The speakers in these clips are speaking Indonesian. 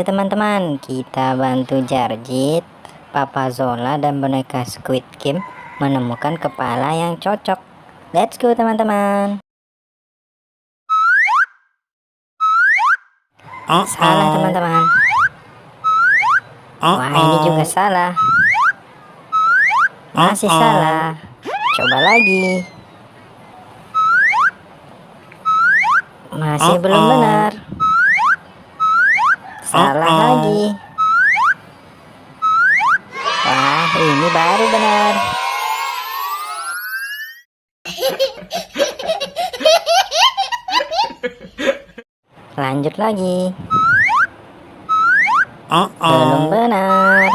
teman-teman, kita bantu Jarjit, Papa Zola dan boneka Squid Game menemukan kepala yang cocok. Let's go teman-teman. Salah teman-teman. Wah, ini juga salah. Masih salah. Coba lagi. Masih belum benar. Salah lagi. Wah, ini baru benar. Lanjut lagi. Belum benar.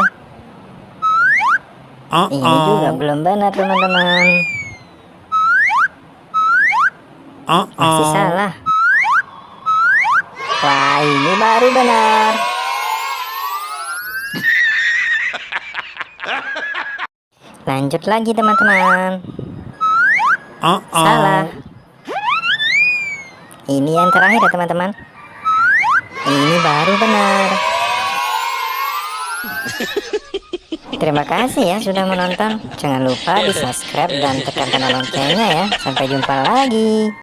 Ini juga belum benar teman-teman. Masih salah. Wah, ini baru benar. Lanjut lagi teman-teman. Salah. Ini yang terakhir ya teman-teman. Ini baru benar. Terima kasih ya sudah menonton. Jangan lupa di subscribe dan tekan tombol loncengnya ya. Sampai jumpa lagi.